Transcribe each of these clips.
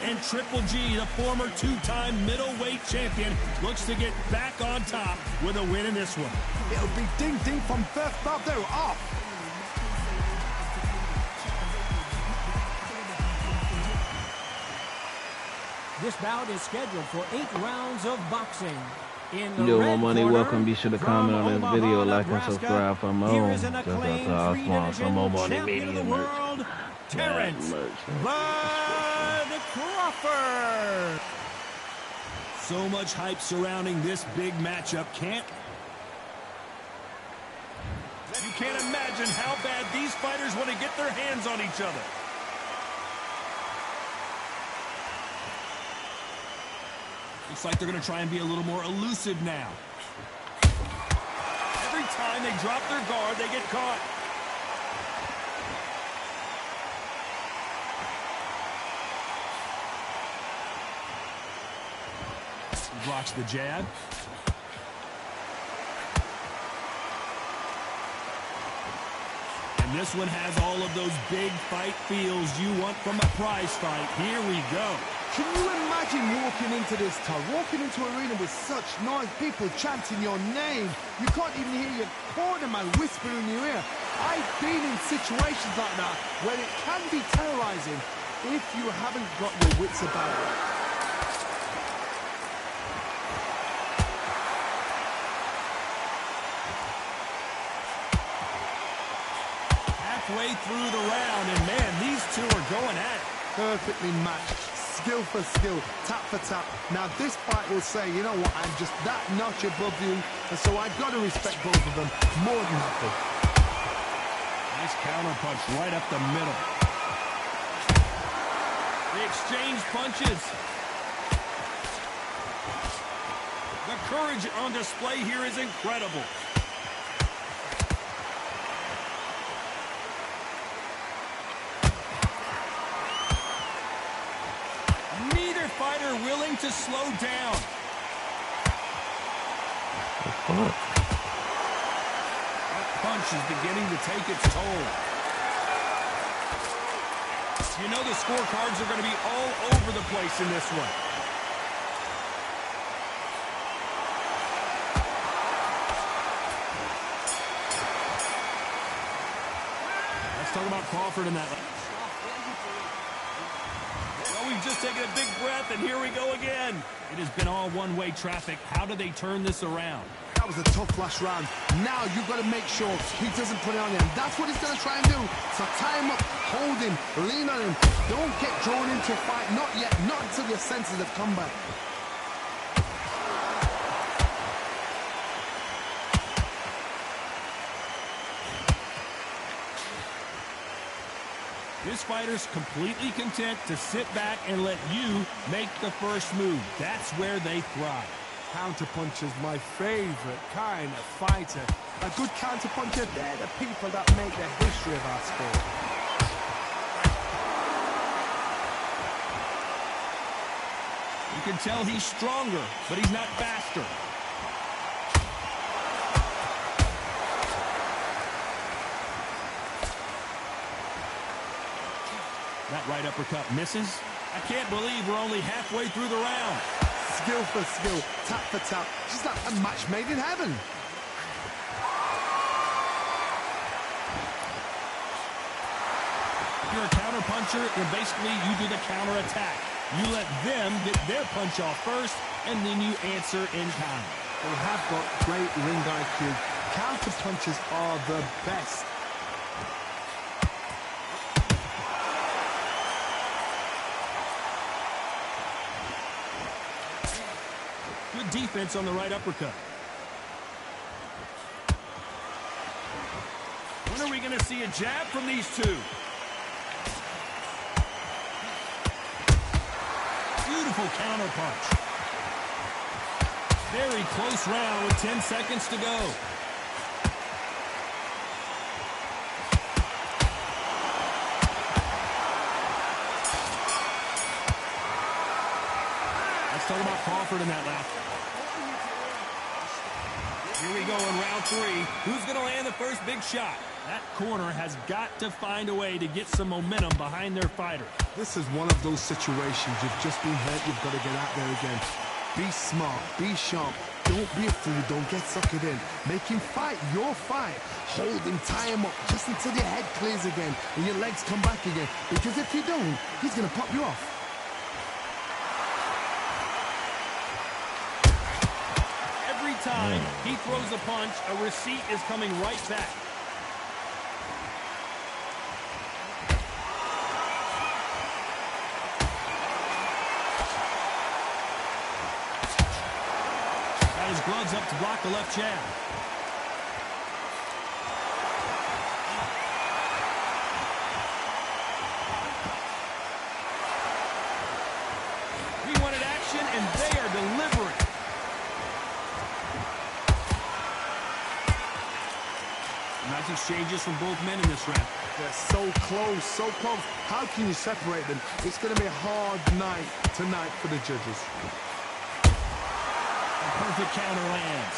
And Triple G, the former two-time middleweight champion, looks to get back on top with a win in this one. It'll be ding-ding from first bout there, off. This bout is scheduled for 8 rounds of boxing. Yo, MoMoney, welcome. Be sure to comment on this video, like and subscribe for more. Just out to our sponsor, MoMoney Media Merch. Terrence Bud Crawford. So much hype surrounding this big matchup. You can't imagine how bad these fighters want to get their hands on each other. Looks like they're going to try and be a little more elusive now. Every time they drop their guard, they get caught. He blocks the jab. And this one has all of those big fight feels you want from a prize fight. Here we go. Can you imagine walking into this town, walking into an arena with such noise, people chanting your name? You can't even hear your cornerman whispering in your ear. I've been in situations like that where it can be terrorizing if you haven't got your wits about it. Halfway through the round, and man, these two are going at it. Perfectly matched. Skill for skill, tap for tap. Now this fight will say, you know what, I'm just that notch above you, and so I've got to respect both of them more than happy. Nice counter punch right up the middle. They exchange punches. The courage on display here is incredible. Fighter willing to slow down. That punch is beginning to take its toll. You know the scorecards are going to be all over the place in this one. Let's talk about Crawford in that. We've just taken a big breath, and here we go again. It has been all one-way traffic. How do they turn this around? That was a tough last round. Now you've got to make sure he doesn't put it on him. That's what he's going to try and do. So tie him up, hold him, lean on him. Don't get drawn into a fight. Not yet. Not until your senses have come back. This fighter's completely content to sit back and let you make the first move. That's where they thrive. Counterpuncher's my favorite kind of fighter. A good counterpuncher, they're the people that make the history of our sport. You can tell he's stronger, but he's not faster. That right uppercut misses. I can't believe we're only halfway through the round. Skill for skill, tap for tap. Just like a match made in heaven. If you're a counter puncher, then basically you do the counter attack. You let them get their punch off first, and then you answer in kind. They have got great ring IQ. Counter punches are the best. Good defense on the right uppercut. When are we going to see a jab from these two? Beautiful counter punch. Very close round with 10 seconds to go. Let's talk about Crawford in that last. Here we go in round 3. Who's going to land the first big shot? That corner has got to find a way to get some momentum behind their fighter. This is one of those situations. You've just been hurt. You've got to get out there again. Be smart. Be sharp. Don't be a fool. Don't get suckered in. Make him fight your fight. Hold him, tie him up just until your head clears again and your legs come back again. Because if you don't, he's going to pop you off. Every time he throws a punch, a receipt is coming right back. Got his gloves up to block the left jab. He wanted action, and they are delivering. Nice exchanges from both men in this round. They're so close, so close. How can you separate them? It's going to be a hard night tonight for the judges. A perfect counter lands.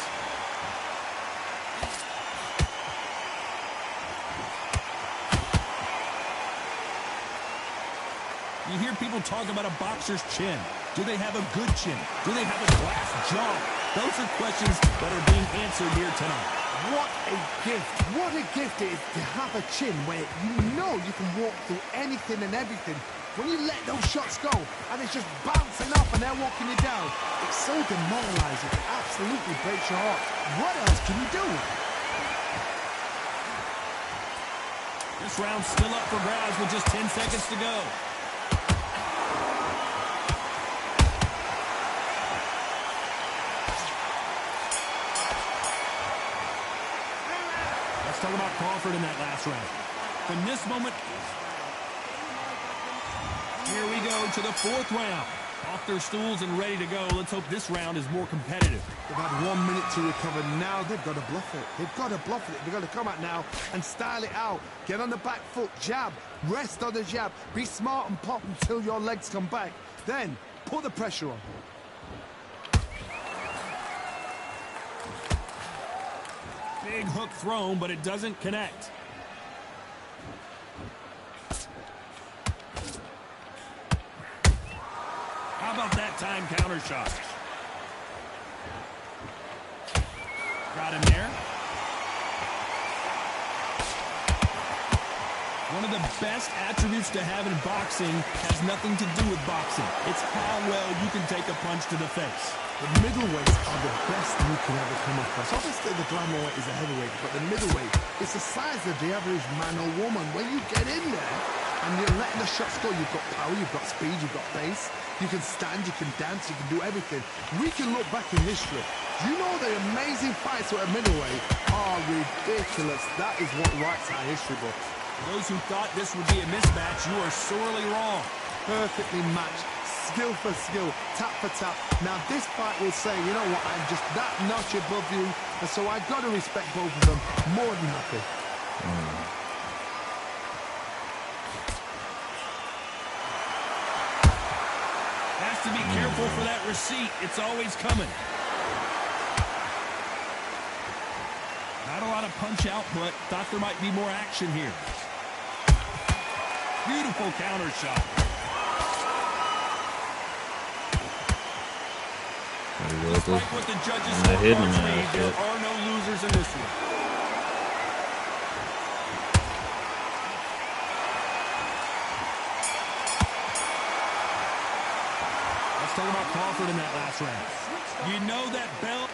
You hear people talk about a boxer's chin. Do they have a good chin? Do they have a glass jaw? Those are questions that are being answered here tonight. What a gift. What a gift it is to have a chin where you know you can walk through anything and everything. When you let those shots go and it's just bouncing off and they're walking you down, it's so demoralizing. It absolutely breaks your heart. What else can you do? This round's still up for grabs with just 10 seconds to go. Let's talk about Crawford in that last round. From this moment, here we go to the fourth round. Off their stools and ready to go. Let's hope this round is more competitive. They've had 1 minute to recover. Now they've got to bluff it. They've got to bluff it. They've got to come out now and style it out. Get on the back foot, jab, rest on the jab. Be smart and pop until your legs come back. Then put the pressure on. Big hook thrown, but it doesn't connect. How about that time counter shot? Got him there. One of the best attributes to have in boxing has nothing to do with boxing. It's how well you can take a punch to the face. The middleweights are the best you can ever come across. Obviously, the glamourweight is a heavyweight, but the middleweight is the size of the average man or woman. When you get in there and you're letting the shots go, you've got power, you've got speed, you've got pace. You can stand, you can dance, you can do everything. We can look back in history. You know the amazing fights at a middleweight are ridiculous. That is what writes our history books. For those who thought this would be a mismatch, you are sorely wrong. Perfectly matched. Skill for skill, tap for tap. Now this fight will say, you know what, I'm just that notch above you, and so I've got to respect both of them. More than happy. Has to be careful for that receipt. It's always coming. Not a lot of punch output. Thought there might be more action here. Beautiful counter shot. Despite what the judges scorecards read, there are no losers in this one. Let's talk about Crawford in that last round. You know that belt.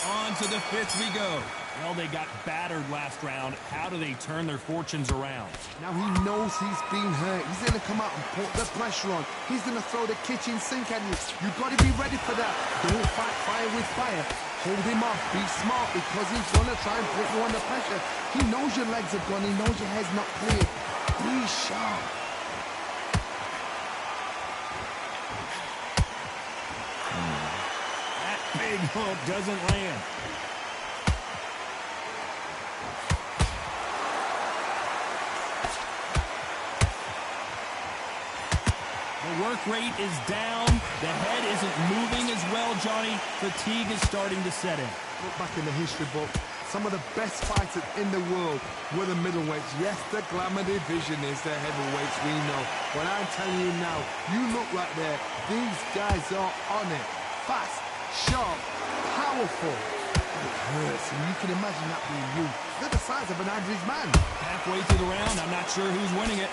On to the fifth we go. Well, they got battered last round. How do they turn their fortunes around? Now he knows he's been hurt. He's going to come out and put the pressure on. He's going to throw the kitchen sink at you. You've got to be ready for that. Don't fight fire with fire. Hold him off. Be smart because he's going to try and put you under pressure. He knows your legs have gone. He knows your head's not clear. Be sharp. That big hook doesn't land. The work rate is down. The head isn't moving as well, Johnny. Fatigue is starting to set in. Look back in the history book. Some of the best fighters in the world were the middleweights. Yes, the glamour division is the heavyweights, we know. But I'm telling you now, you look right there, these guys are on it. Fast, sharp, powerful. It hurts, and you can imagine that being you. They're the size of an average man. Halfway through the round, I'm not sure who's winning it.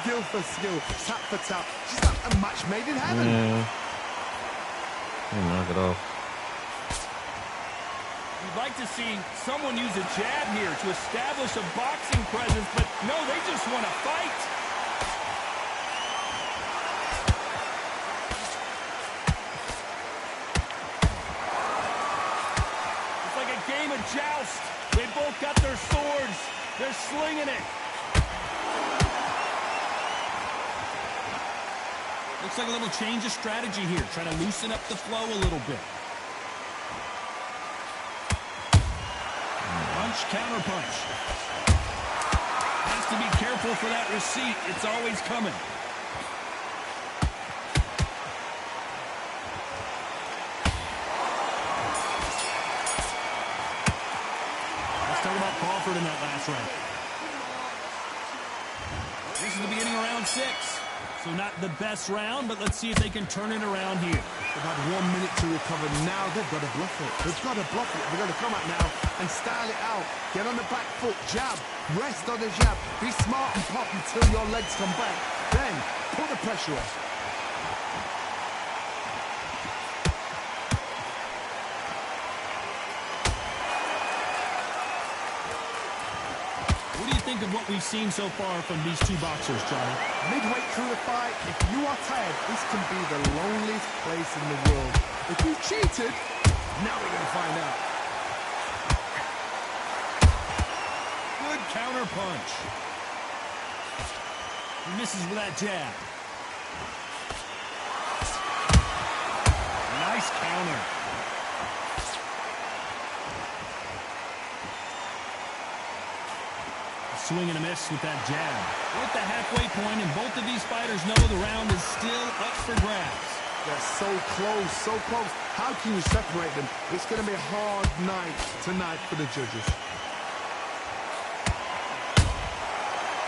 Skill for skill, tap for tap. She's like a match made in heaven. Yeah. Knock it off. You'd like to see someone use a jab here to establish a boxing presence, but no, they just want to fight. It's like a game of joust. They both got their swords. They're slinging it. Looks like a little change of strategy here. Try to loosen up the flow a little bit. Punch, counter punch. Has to be careful for that receipt. It's always coming. Let's talk about Crawford in that last round. This is the beginning of round 6. So not the best round, but let's see if they can turn it around here. They've had 1 minute to recover. Now they've got to bluff it. They've got to bluff it. They've got to come out now and style it out. Get on the back foot, jab, rest on the jab. Be smart and pop until your legs come back. Then put the pressure on. What do you think of what we've seen so far from these two boxers, Johnny? Midway through the fight, if you are tired, this can be the loneliest place in the world. If you cheated, now we're going to find out. Good counter punch. He misses with that jab. Nice counter. Swing and a miss with that jab. We're at the halfway point, and both of these fighters know the round is still up for grabs. They're so close, so close. How can you separate them? It's going to be a hard night tonight for the judges.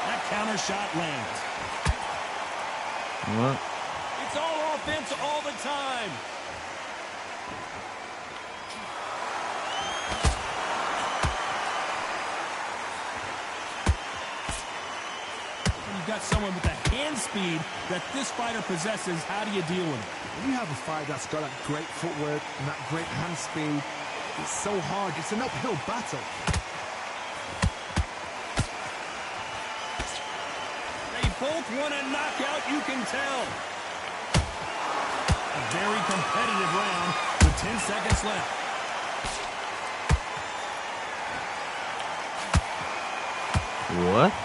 That counter shot lands. What? It's all offense all the time. Got someone with the hand speed that this fighter possesses. How do you deal with it? When you have a fight that's got that great footwork and that great hand speed, it's so hard. It's an uphill battle. They both want a knockout, you can tell. A very competitive round with 10 seconds left. What?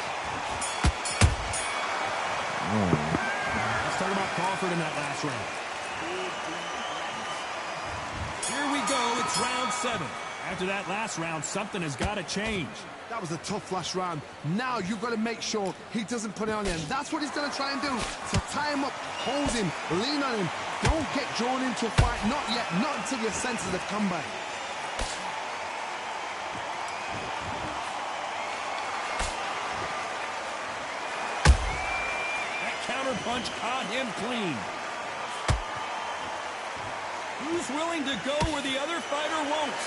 Let's talk about Crawford in that last round. Here we go. It's round 7. After that last round, something has got to change. That was a tough last round. Now you've got to make sure he doesn't put it on you. And that's what he's going to try and do. So tie him up, hold him, lean on him. Don't get drawn into a fight. Not yet. Not until your senses have come back. Punch caught him clean. Who's willing to go where the other fighter won't?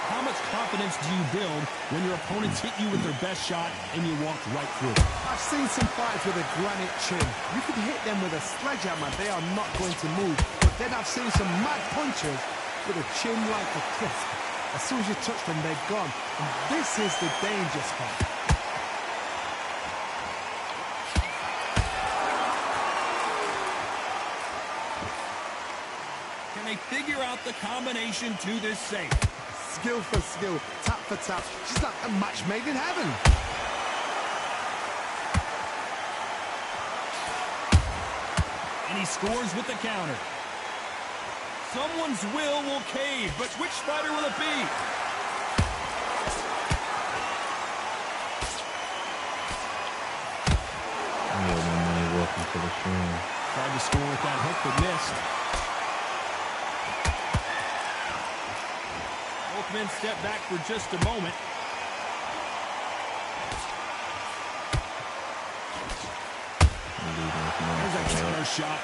How much confidence do you build when your opponents hit you with their best shot and you walk right through it? I've seen some fighters with a granite chin. You could hit them with a sledgehammer. They are not going to move. But then I've seen some mad punchers with a chin like a cliff. As soon as you touch them, they're gone. And this is the danger spot. Can they figure out the combination to this safe? Skill for skill, tap for tap. She's like a match made in heaven. And he scores with the counter. Someone's will cave, but which fighter will it be? Giz MoMoney, welcome to the stream. Tried to score with that hook, but missed. defense step back for just a moment. There's a counter shot.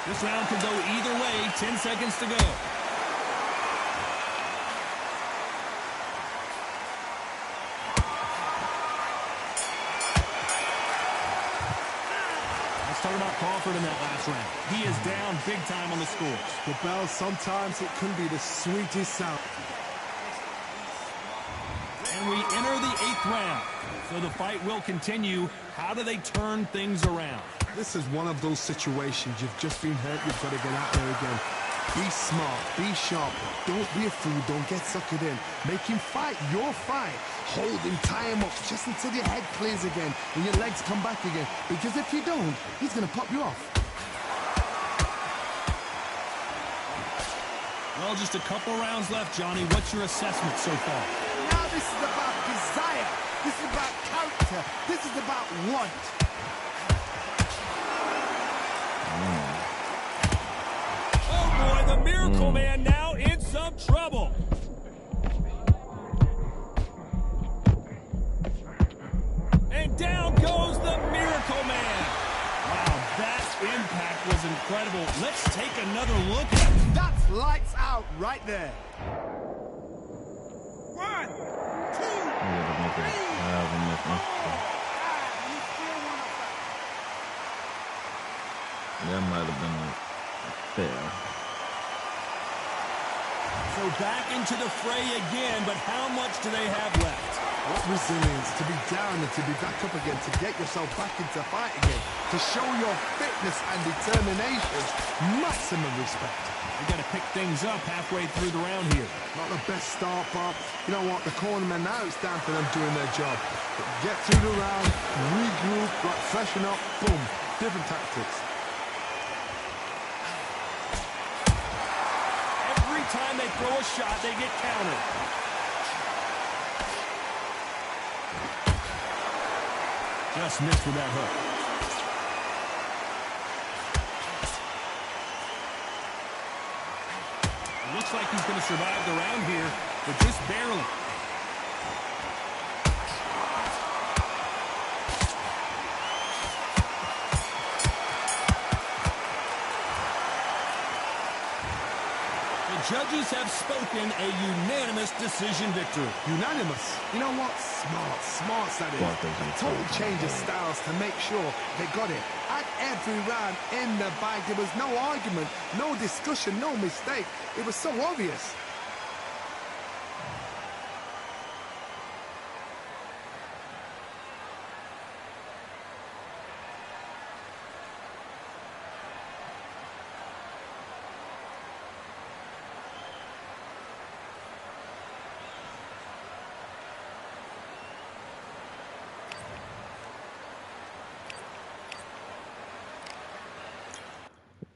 This round could go either way. 10 seconds to go. Let's talk about Crawford in that last round. He is down big time on the scores. The bell, sometimes it can be the sweetest sound. And we enter the 8th round. So the fight will continue. How do they turn things around? This is one of those situations. You've just been hurt. You've got to get out there again. Be smart. Be sharp. Don't be a fool. Don't get suckered in. Make him fight your fight. Hold him. Tie him up just until your head clears again and your legs come back again. Because if you don't, he's going to pop you off. Well, just a couple rounds left, Johnny. What's your assessment so far? Now this is about desire. This is about character. This is about want. Oh, boy, the Miracle Man now in some trouble. And down goes the Miracle Man. Wow, that impact was incredible. Let's take another look at it. That's lights out right there. 1, 2, 3. That might have been fair. So back into the fray again, but how much do they have left? What resilience to be down and to be back up again, to get yourself back into fight again, to show your fitness and determination. Maximum respect. We got to pick things up halfway through the round here. Not the best start, but you know what? The cornermen, now it's down to them doing their job. Get through the round, regroup, like freshen up, boom. Different tactics. Every time they throw a shot, they get countered. Just missed with that hook. It looks like he's going to survive the round here, but just barely. Judges have spoken a unanimous decision victory. Unanimous. You know what? Smart. Smart's that is. A total change of styles to make sure they got it. At every round in the bag, there was no argument, no discussion, no mistake. It was so obvious.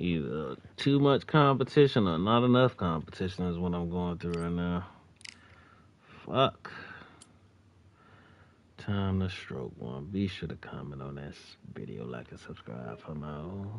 Either too much competition or not enough competition is what I'm going through right now. Fuck. Time to stroke one. Be sure to comment on this video, like and subscribe for more.